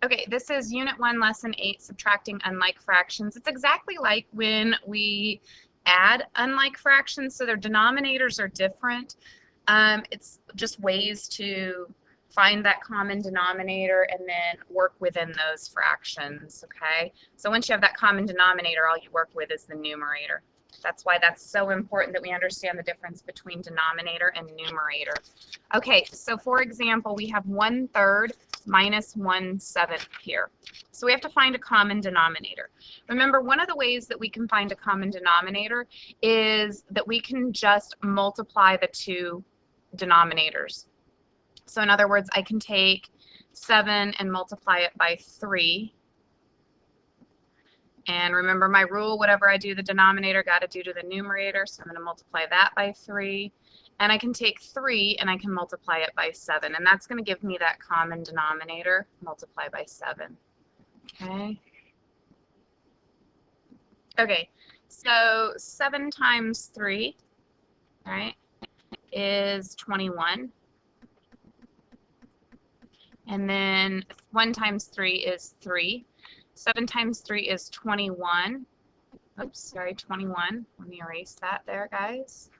Okay, this is Unit 1, Lesson 8, Subtracting Unlike Fractions. It's exactly like when we add unlike fractions, so their denominators are different. It's just ways to find that common denominator and then work within those fractions, okay? So once you have that common denominator, all you work with is the numerator. That's why that's so important that we understand the difference between denominator and numerator. Okay, so for example, we have 1/3 minus 1/7 here. So we have to find a common denominator. Remember, one of the ways that we can find a common denominator is that we can just multiply the two denominators. So in other words, I can take 7 and multiply it by 3. And remember my rule, whatever I do the denominator, got to do to the numerator. So I'm going to multiply that by 3. And I can take 3 and I can multiply it by 7. And that's going to give me that common denominator, multiply by 7. Okay. Okay, so 7 times 3, right, is 21. And then 1 times 3 is 3. 7 times 3 is 21. Oops, sorry, 21. Let me erase that there, guys.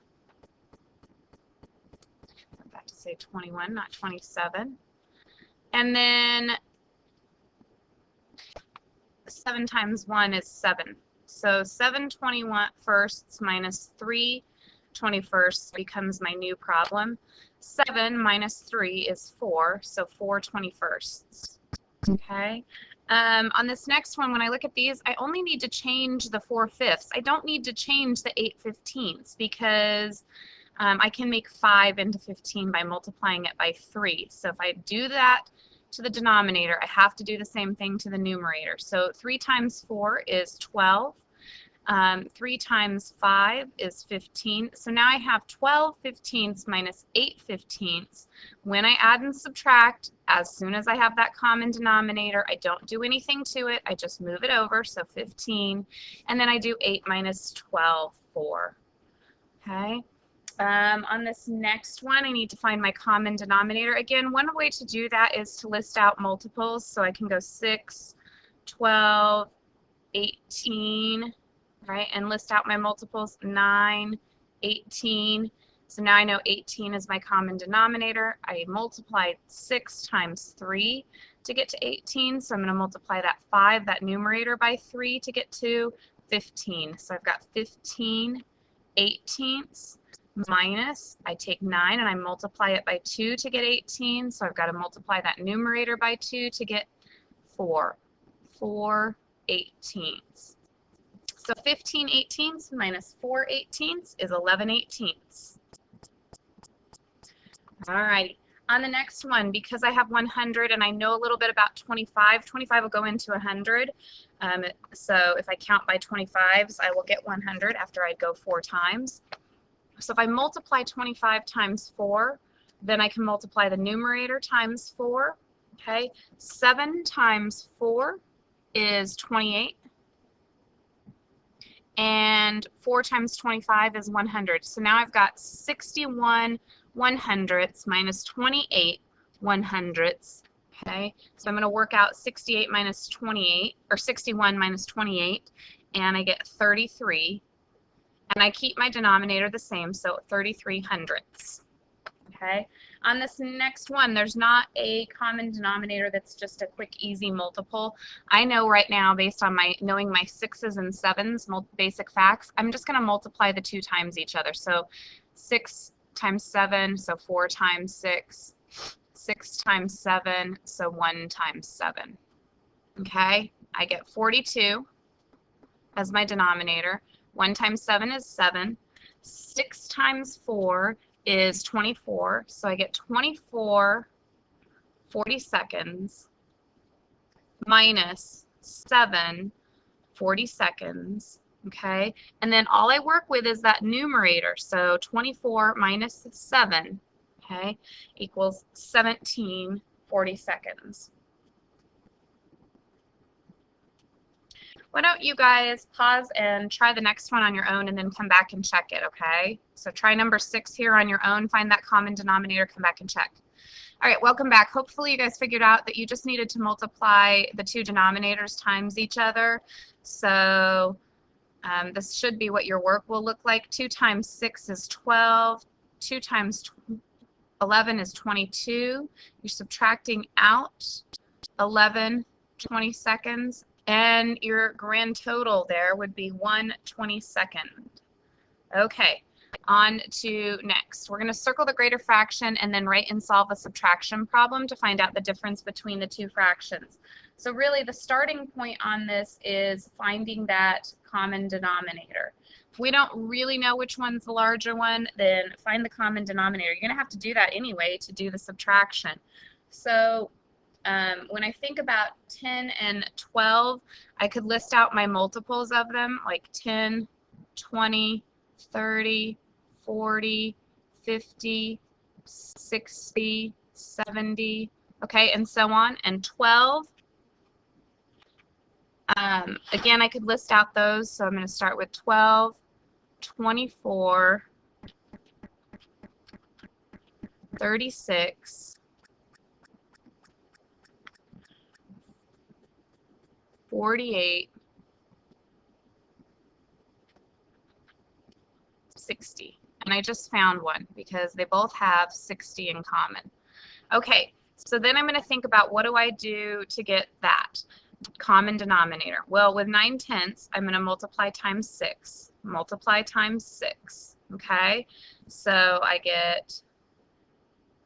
I'm about to say 21, not 27. And then 7 times 1 is 7. So 7 21sts minus 3 21sts becomes my new problem. 7 minus 3 is 4, so 4 21sts. Okay. On this next one, when I look at these, I only need to change the 4/5. I don't need to change the 8/15 because I can make 5 into 15 by multiplying it by 3. So if I do that to the denominator, I have to do the same thing to the numerator. So 3 times 4 is 12. 3 times 5 is 15. So now I have 12/15 minus 8/15. When I add and subtract, as soon as I have that common denominator, I don't do anything to it. I just move it over, so 15. And then I do 8 minus 12, 4. Okay. On this next one, I need to find my common denominator. Again, one way to do that is to list out multiples. So I can go 6, 12, 18. Right, and list out my multiples, 9, 18. So now I know 18 is my common denominator. I multiplied 6 times 3 to get to 18. So I'm going to multiply that 5, that numerator, by 3 to get to 15. So I've got 15/18 minus, I take 9 and I multiply it by 2 to get 18. So I've got to multiply that numerator by 2 to get 4. 4/18. So 15/18 minus 4/18 is 11/18. Alrighty. On the next one, because I have 100 and I know a little bit about 25, 25 will go into 100. So if I count by 25s, I will get 100 after I go 4 times. So if I multiply 25 times 4, then I can multiply the numerator times 4. Okay. 7 times 4 is 28. And 4 times 25 is 100. So now I've got 61 100ths minus 28 100ths. Okay, so I'm going to work out 68 minus 28, or 61 minus 28, and I get 33. And I keep my denominator the same, so 33 hundredths. Okay. On this next one, there's not a common denominator that's just a quick, easy multiple. I know right now, based on knowing my 6s and 7s, basic facts, I'm just going to multiply the 2 times each other. So 6 times 7, so 4 times 6. 6 times 7, so 1 times 7. Okay, I get 42 as my denominator. 1 times 7 is 7. 6 times 4 is 24, so I get 24 40-seconds minus 7 40-seconds, okay? And then all I work with is that numerator, so 24 minus 7, okay, equals 17 40-seconds. Why don't you guys pause and try the next one on your own and then come back and check it, okay? So try number 6 here on your own, find that common denominator, come back and check. All right, welcome back. Hopefully you guys figured out that you just needed to multiply the two denominators times each other. So this should be what your work will look like. 2 times 6 is 12. 2 times 11 is 22. You're subtracting out 11 22nds, and your grand total there would be 1 22nd. Okay, on to next. We're going to circle the greater fraction and then write and solve a subtraction problem to find out the difference between the two fractions. So really the starting point on this is finding that common denominator. If we don't really know which one's the larger one, then find the common denominator. You're going to have to do that anyway to do the subtraction. So when I think about 10 and 12, I could list out my multiples of them, like 10, 20, 30, 40, 50, 60, 70, okay, and so on. And 12, again, I could list out those, so I'm going to start with 12, 24, 36, 48, 60. And I just found one because they both have 60 in common. Okay, so then I'm going to think about what do I do to get that common denominator. Well, with 9/10, I'm going to multiply times 6. Multiply times 6. Okay, so I get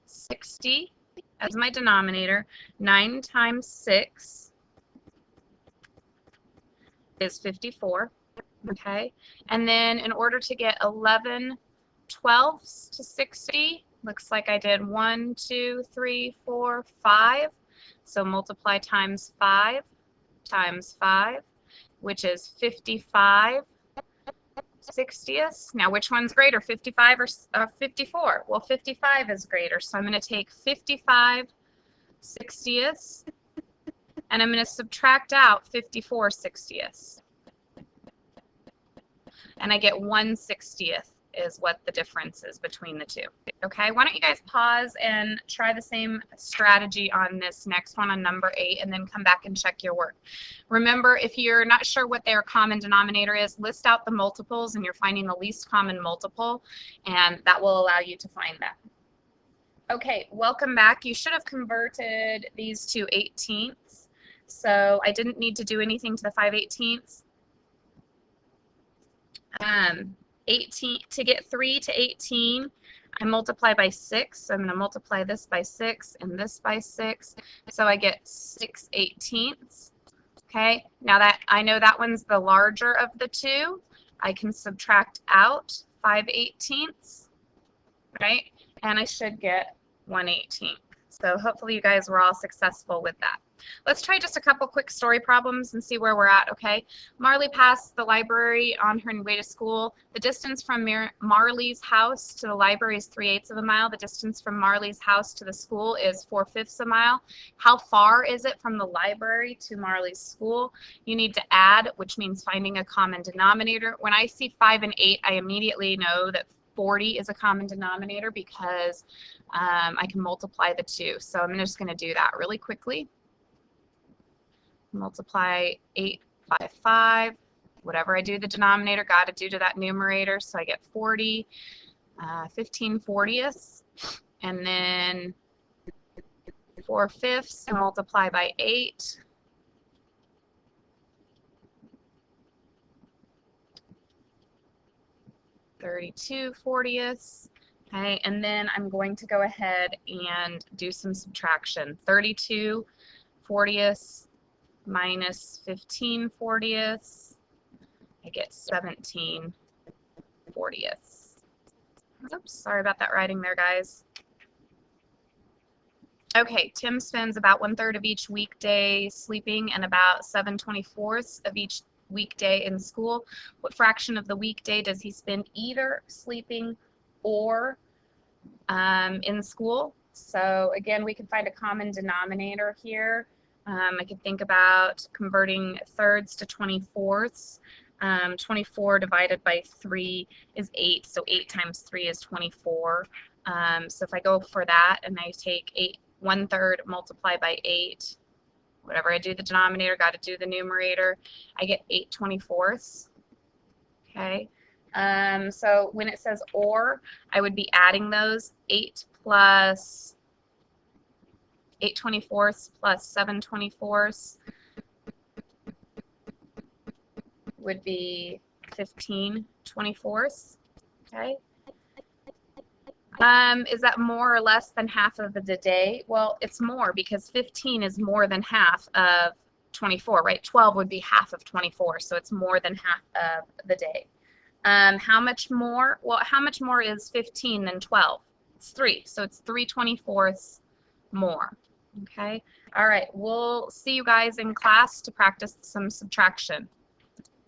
60 as my denominator. 9 times 6 is 54. Okay, and then in order to get 11 twelfths to 60, looks like I did 1, 2, 3, 4, 5. So multiply times 5 times 5, which is 55 60ths. Now, which one's greater, 55 or 54? Well, 55 is greater, so I'm going to take 55 60ths, and I'm going to subtract out 54 60ths. And I get 1/60th is what the difference is between the two. Okay, why don't you guys pause and try the same strategy on this next one on number 8 and then come back and check your work. Remember, if you're not sure what their common denominator is, list out the multiples and you're finding the least common multiple, and that will allow you to find that. Okay, welcome back. You should have converted these to 18ths. So I didn't need to do anything to the 5/18ths. 18 to get 3 to 18, I multiply by 6. So I'm going to multiply this by 6 and this by 6. So I get 6/18ths. Okay, now that I know that one's the larger of the two, I can subtract out 5/18ths, right? And I should get 1/18. So hopefully you guys were all successful with that. Let's try just a couple quick story problems and see where we're at, okay? Marley passed the library on her way to school. The distance from Marley's house to the library is 3/8 of a mile. The distance from Marley's house to the school is 4/5 a mile. How far is it from the library to Marley's school? You need to add, which means finding a common denominator. When I see 5 and 8, I immediately know that 40 is a common denominator because I can multiply the two. So I'm just going to do that really quickly. Multiply 8 by 5. Whatever I do the denominator, got to do to that numerator. So I get 40, 15 40ths, and then 4/5 and multiply by 8. (32 40ths). Okay, and then I'm going to go ahead and do some subtraction. 32 40ths minus 15 40ths, I get 17 40ths. Oops, sorry about that writing there, guys. Okay, Tim spends about 1/3 of each weekday sleeping and about 7/24 of each weekday in school. What fraction of the weekday does he spend either sleeping or in school? So again, we can find a common denominator here. I could think about converting thirds to 24ths. 24 divided by 3 is 8, so 8 times 3 is 24. So if I go for that and I take 1/3 multiply by 8, whatever I do the denominator, got to do the numerator, I get 8/24. Okay. So when it says or, I would be adding those. 8 plus 8/24 plus 7/24 would be 15/24. Okay. Is that more or less than half of the day? Well, it's more because 15 is more than half of 24, right? 12 would be half of 24, so it's more than half of the day. How much more? Well, how much more is 15 than 12? It's 3, so it's 3/24 more. Okay. All right. We'll see you guys in class to practice some subtraction.